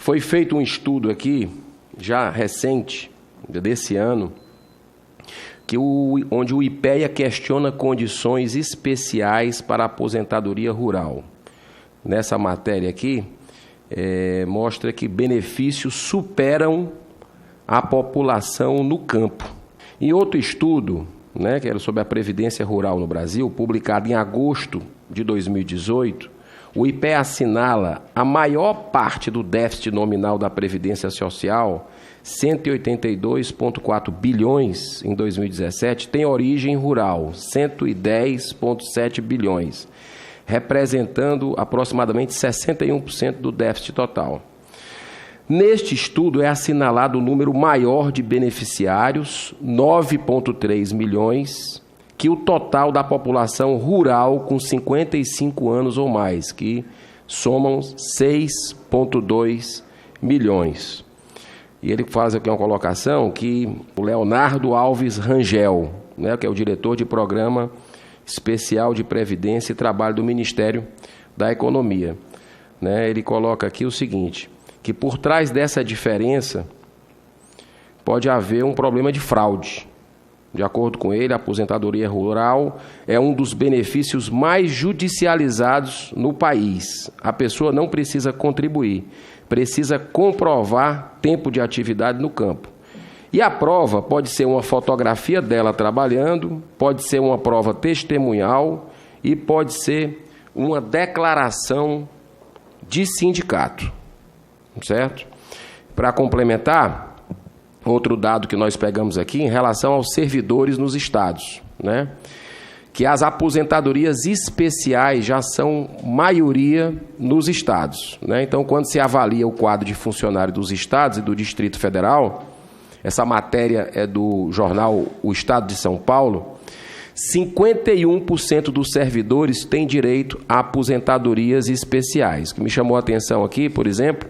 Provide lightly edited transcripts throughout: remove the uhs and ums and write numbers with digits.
Foi feito um estudo aqui, já recente, desse ano, onde o IPEA questiona condições especiais para a aposentadoria rural. Nessa matéria aqui, mostra que benefícios superam a população no campo. Em outro estudo, que era sobre a Previdência Rural no Brasil, publicado em agosto de 2018, o IPEA assinala a maior parte do déficit nominal da Previdência Social, 182,4 bilhões em 2017, tem origem rural, 110,7 bilhões, representando aproximadamente 61% do déficit total. Neste estudo é assinalado o número maior de beneficiários, 9,3 milhões, que o total da população rural com 55 anos ou mais, que somam 6,2 milhões. E ele faz aqui uma colocação que o Leonardo Alves Rangel, que é o diretor de Programa Especial de Previdência e Trabalho do Ministério da Economia, ele coloca aqui o seguinte, que por trás dessa diferença pode haver um problema de fraude. De acordo com ele, a aposentadoria rural é um dos benefícios mais judicializados no país. A pessoa não precisa contribuir, precisa comprovar tempo de atividade no campo. E a prova pode ser uma fotografia dela trabalhando, pode ser uma prova testemunhal e pode ser uma declaração de sindicato, certo? Para complementar, outro dado que nós pegamos aqui em relação aos servidores nos estados, que as aposentadorias especiais já são maioria nos estados. Então, quando se avalia o quadro de funcionário dos estados e do Distrito Federal, essa matéria é do jornal O Estado de São Paulo, 51% dos servidores têm direito a aposentadorias especiais. O que me chamou a atenção aqui, por exemplo,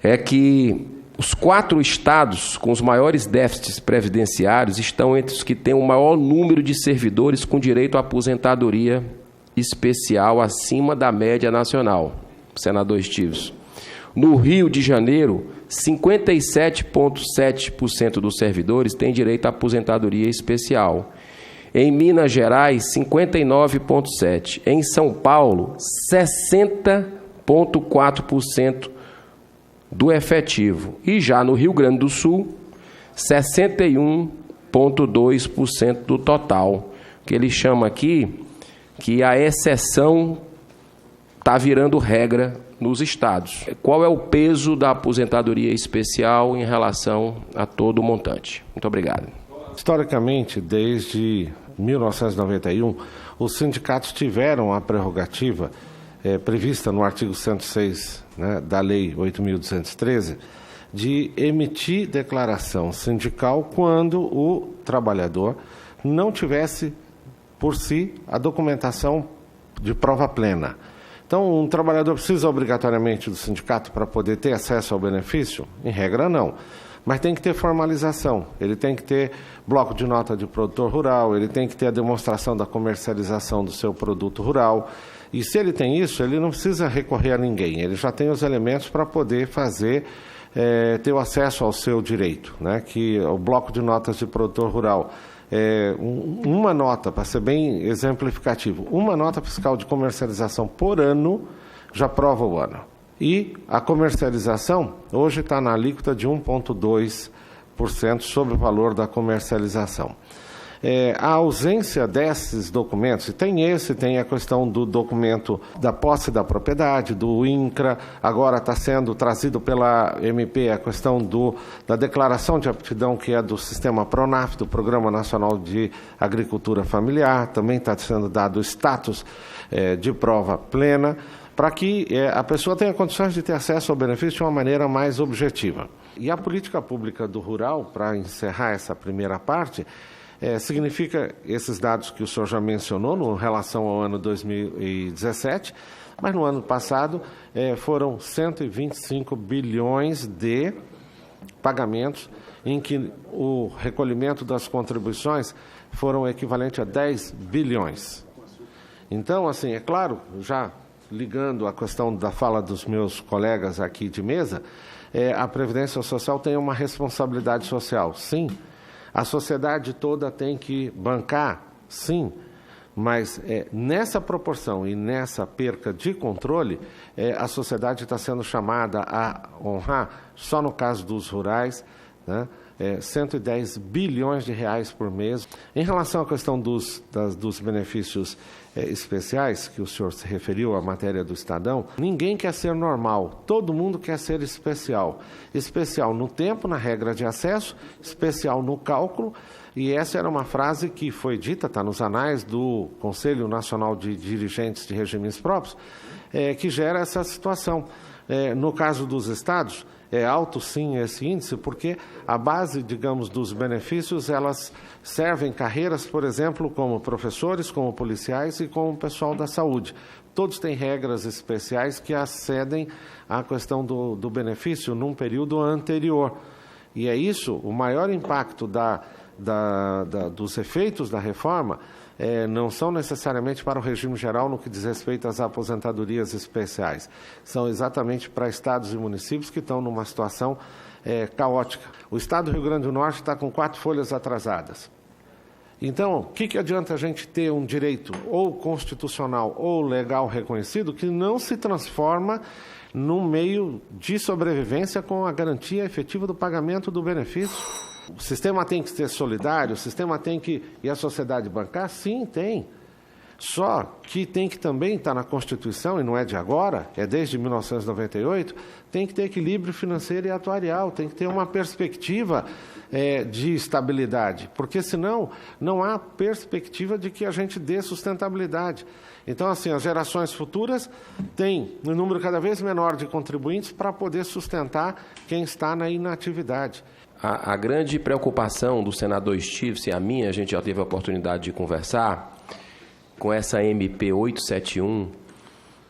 é que os 4 estados com os maiores déficits previdenciários estão entre os que têm o maior número de servidores com direito à aposentadoria especial acima da média nacional. Senador Estives. No Rio de Janeiro, 57,7% dos servidores têm direito à aposentadoria especial. Em Minas Gerais, 59,7%. Em São Paulo, 60,4% do efetivo. E já no Rio Grande do Sul, 61,2% do total. Que ele chama aqui que a exceção está virando regra nos estados. Qual é o peso da aposentadoria especial em relação a todo o montante? Muito obrigado. Historicamente, desde 1991, os sindicatos tiveram a prerrogativa prevista no artigo 106 da Lei 8.213, de emitir declaração sindical quando o trabalhador não tivesse por si a documentação de prova plena. Então, um trabalhador precisa obrigatoriamente do sindicato para poder ter acesso ao benefício? Em regra, não. Mas tem que ter formalização, ele tem que ter bloco de nota de produtor rural, ele tem que ter a demonstração da comercialização do seu produto rural. E se ele tem isso, ele não precisa recorrer a ninguém, ele já tem os elementos para poder fazer, ter o acesso ao seu direito, que é o bloco de notas de produtor rural. Uma nota, para ser bem exemplificativo, uma nota fiscal de comercialização por ano já prova o ano. E a comercialização hoje está na alíquota de 1,2% sobre o valor da comercialização. A ausência desses documentos, e tem a questão do documento da posse da propriedade, do INCRA, agora está sendo trazido pela MP a questão da declaração de aptidão, que é do sistema PRONAF, do Programa Nacional de Agricultura Familiar, também está sendo dado o status de prova plena, para que a pessoa tenha condições de ter acesso ao benefício de uma maneira mais objetiva. E a política pública do rural, para encerrar essa primeira parte, significa esses dados que o senhor já mencionou em relação ao ano 2017, mas no ano passado foram 125 bilhões de pagamentos em que o recolhimento das contribuições foram equivalente a 10 bilhões. Então, assim, é claro, já ligando a questão da fala dos meus colegas aqui de mesa, a Previdência Social tem uma responsabilidade social, sim. A sociedade toda tem que bancar, sim. Mas nessa proporção e nessa perca de controle, a sociedade está sendo chamada a honrar, só no caso dos rurais, né, 110 bilhões de reais por mês. Em relação à questão dos benefícios especiais, que o senhor se referiu à matéria do Estadão, ninguém quer ser normal, todo mundo quer ser especial. Especial no tempo, na regra de acesso, especial no cálculo, e essa era uma frase que foi dita, está nos anais do Conselho Nacional de Dirigentes de Regimes Próprios, que gera essa situação. No caso dos estados, é alto sim esse índice, porque a base, digamos, dos benefícios, elas servem carreiras, por exemplo, como professores, como policiais e como pessoal da saúde. Todos têm regras especiais que acedem à questão do benefício num período anterior. E é isso, o maior impacto dos efeitos da reforma não são necessariamente para o regime geral no que diz respeito às aposentadorias especiais. São exatamente para estados e municípios que estão numa situação caótica. O estado do Rio Grande do Norte está com 4 folhas atrasadas. Então, o que adianta a gente ter um direito ou constitucional ou legal reconhecido que não se transforma num meio de sobrevivência com a garantia efetiva do pagamento do benefício? O sistema tem que ser solidário, o sistema tem que... E a sociedade bancar? Sim, tem. Só que tem que também estar na Constituição, e não é de agora, é desde 1998, tem que ter equilíbrio financeiro e atuarial, tem que ter uma perspectiva de estabilidade, porque senão não há perspectiva de que a gente dê sustentabilidade. Então, assim, as gerações futuras têm um número cada vez menor de contribuintes para poder sustentar quem está na inatividade. A grande preocupação do senador Stives e a minha, a gente já teve a oportunidade de conversar, com essa MP 871,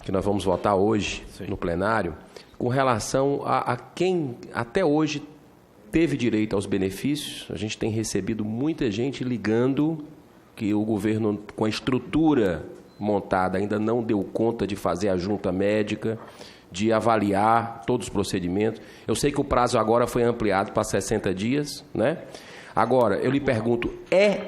que nós vamos votar hoje no plenário, com relação a quem até hoje teve direito aos benefícios. A gente tem recebido muita gente ligando que o governo, com a estrutura montada, ainda não deu conta de fazer a junta médica, de avaliar todos os procedimentos. Eu sei que o prazo agora foi ampliado para 60 dias, né? Agora, eu lhe pergunto, é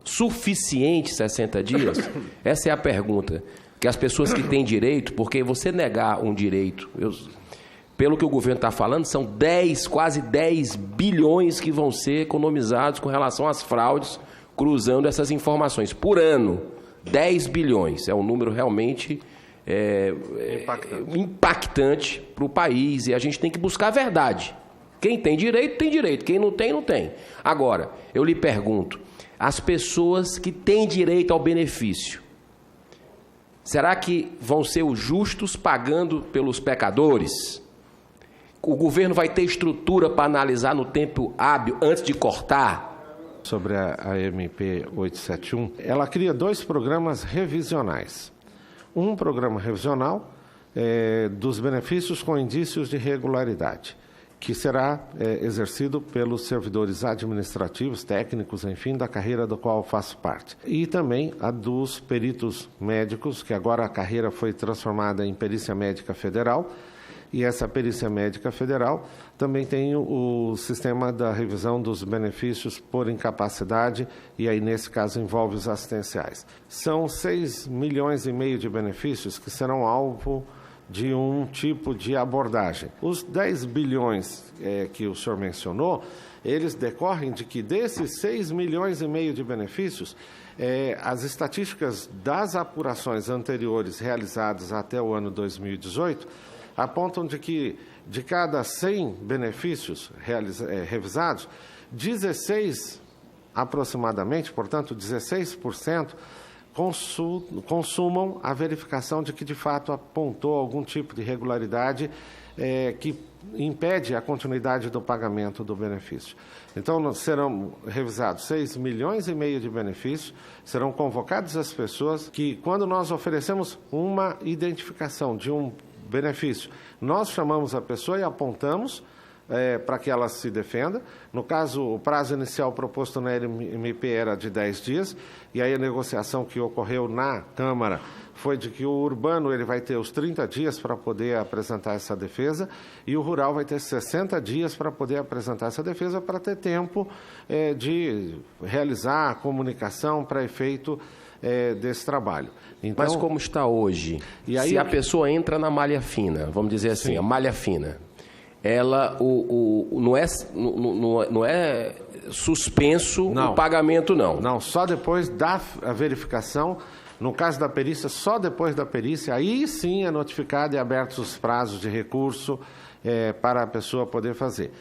suficiente 60 dias? Essa é a pergunta. Que as pessoas que têm direito, porque você negar um direito, pelo que o governo está falando, são quase 10 bilhões que vão ser economizados com relação às fraudes, cruzando essas informações. Por ano, 10 bilhões. É um número realmente impactante para o país, e a gente tem que buscar a verdade. Quem tem direito, tem direito. Quem não tem, não tem. Agora, eu lhe pergunto, as pessoas que têm direito ao benefício, será que vão ser os justos pagando pelos pecadores? O governo vai ter estrutura para analisar no tempo hábil antes de cortar? Sobre a MP 871, ela cria 2 programas revisionais. Um programa revisional dos benefícios com indícios de regularidade, que será exercido pelos servidores administrativos, técnicos, enfim, da carreira do qual eu faço parte. E também a dos peritos médicos, que agora a carreira foi transformada em perícia médica federal, e essa perícia médica federal também tem o sistema da revisão dos benefícios por incapacidade, e aí nesse caso envolve os assistenciais. São 6,5 milhões de benefícios que serão alvo de um tipo de abordagem. Os 10 bilhões que o senhor mencionou, eles decorrem de que desses 6,5 milhões de benefícios, as estatísticas das apurações anteriores realizadas até o ano 2018 apontam de que de cada 100 benefícios revisados, 16 aproximadamente, portanto 16%, consumam a verificação de que, de fato, apontou algum tipo de irregularidade que impede a continuidade do pagamento do benefício. Então, serão revisados 6,5 milhões de benefícios, serão convocadas as pessoas que, quando nós oferecemos uma identificação de um benefício, nós chamamos a pessoa e apontamos para que ela se defenda. No caso, o prazo inicial proposto na LMP era de 10 dias, e aí a negociação que ocorreu na Câmara foi de que o urbano ele vai ter os 30 dias para poder apresentar essa defesa e o rural vai ter 60 dias para poder apresentar essa defesa, para ter tempo de realizar a comunicação para efeito desse trabalho. Então, mas como está hoje, e aí, se a pessoa entra na malha fina, vamos dizer assim, sim, a malha fina, ela não é suspenso o pagamento, não? Não, só depois da verificação. No caso da perícia, só depois da perícia, aí sim é notificado e abertos os prazos de recurso para a pessoa poder fazer.